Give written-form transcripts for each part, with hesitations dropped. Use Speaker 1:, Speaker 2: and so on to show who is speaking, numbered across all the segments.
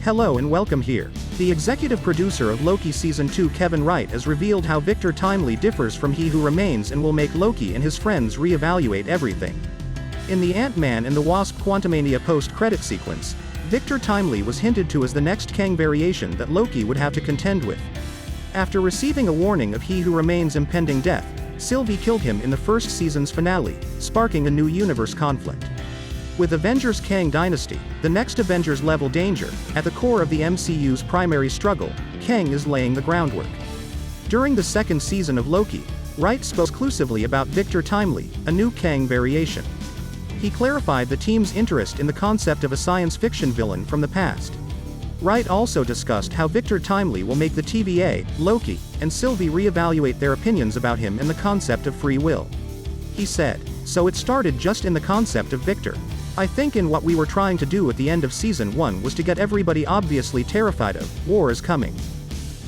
Speaker 1: Hello and welcome here. The executive producer of Loki Season 2 Kevin Wright has revealed how Victor Timely differs from He Who Remains and will make Loki and his friends re-evaluate everything. In the Ant-Man and the Wasp Quantumania post-credit sequence, Victor Timely was hinted to as the next Kang variation that Loki would have to contend with. After receiving a warning of He Who Remains' impending death, Sylvie killed him in the first season's finale, sparking a new universe conflict. With Avengers Kang Dynasty, the next Avengers-level danger, at the core of the MCU's primary struggle, Kang is laying the groundwork. During the second season of Loki, Wright spoke exclusively about Victor Timely, a new Kang variation. He clarified the team's interest in the concept of a science fiction villain from the past. Wright also discussed how Victor Timely will make the TVA, Loki, and Sylvie re-evaluate their opinions about him and the concept of free will. He said, "So it started just in the concept of Victor. I think in what we were trying to do at the end of Season 1 was to get everybody obviously terrified of, war is coming.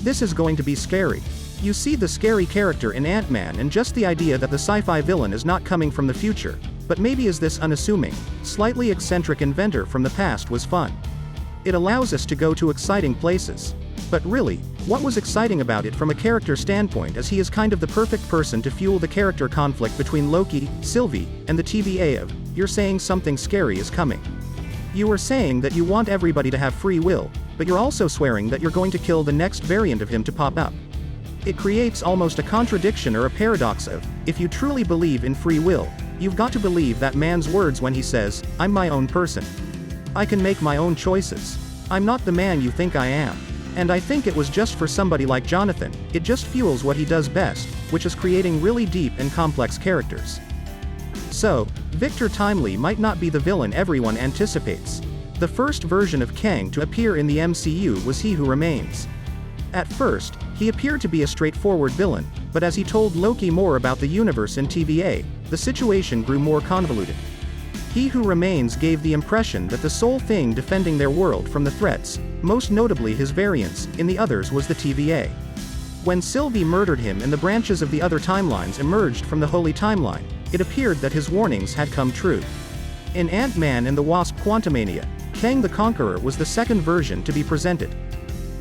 Speaker 1: This is going to be scary. You see the scary character in Ant-Man and just the idea that the sci-fi villain is not coming from the future, but maybe is this unassuming, slightly eccentric inventor from the past was fun. It allows us to go to exciting places. But really, what was exciting about it from a character standpoint as he is kind of the perfect person to fuel the character conflict between Loki, Sylvie, and the TVA of, you're saying something scary is coming. You were saying that you want everybody to have free will, but you're also swearing that you're going to kill the next variant of him to pop up. It creates almost a contradiction or a paradox of, if you truly believe in free will, you've got to believe that man's words when he says, I'm my own person. I can make my own choices. I'm not the man you think I am. And I think it was just for somebody like Jonathan, it just fuels what he does best, which is creating really deep and complex characters. So, Victor Timely might not be the villain everyone anticipates. The first version of Kang to appear in the MCU was He Who Remains. At first, he appeared to be a straightforward villain, but as he told Loki more about the universe and TVA, the situation grew more convoluted. He Who Remains gave the impression that the sole thing defending their world from the threats, most notably his variants, in the others was the TVA. When Sylvie murdered him and the branches of the other timelines emerged from the Holy Timeline, it appeared that his warnings had come true. In Ant-Man and the Wasp Quantumania, Kang the Conqueror was the second version to be presented.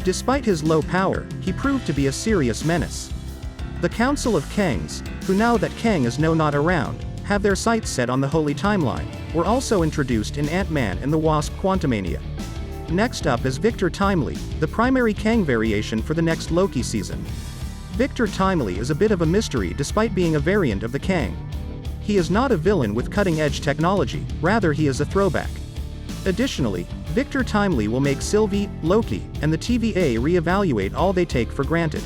Speaker 1: Despite his low power, he proved to be a serious menace. The Council of Kangs, who now that Kang is not around, have their sights set on the Holy Timeline, were also introduced in Ant-Man and the Wasp Quantumania. Next up is Victor Timely, the primary Kang variation for the next Loki season. Victor Timely is a bit of a mystery despite being a variant of the Kang. He is not a villain with cutting-edge technology, rather he is a throwback. Additionally, Victor Timely will make Sylvie, Loki, and the TVA re-evaluate all they take for granted.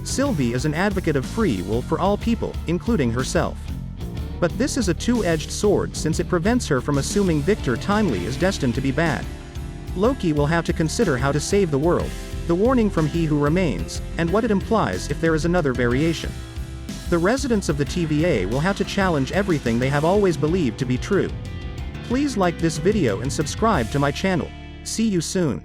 Speaker 1: Sylvie is an advocate of free will for all people, including herself. But this is a two-edged sword since it prevents her from assuming Victor Timely is destined to be bad. Loki will have to consider how to save the world, the warning from He Who Remains, and what it implies if there is another variation. The residents of the TVA will have to challenge everything they have always believed to be true. Please like this video and subscribe to my channel. See you soon.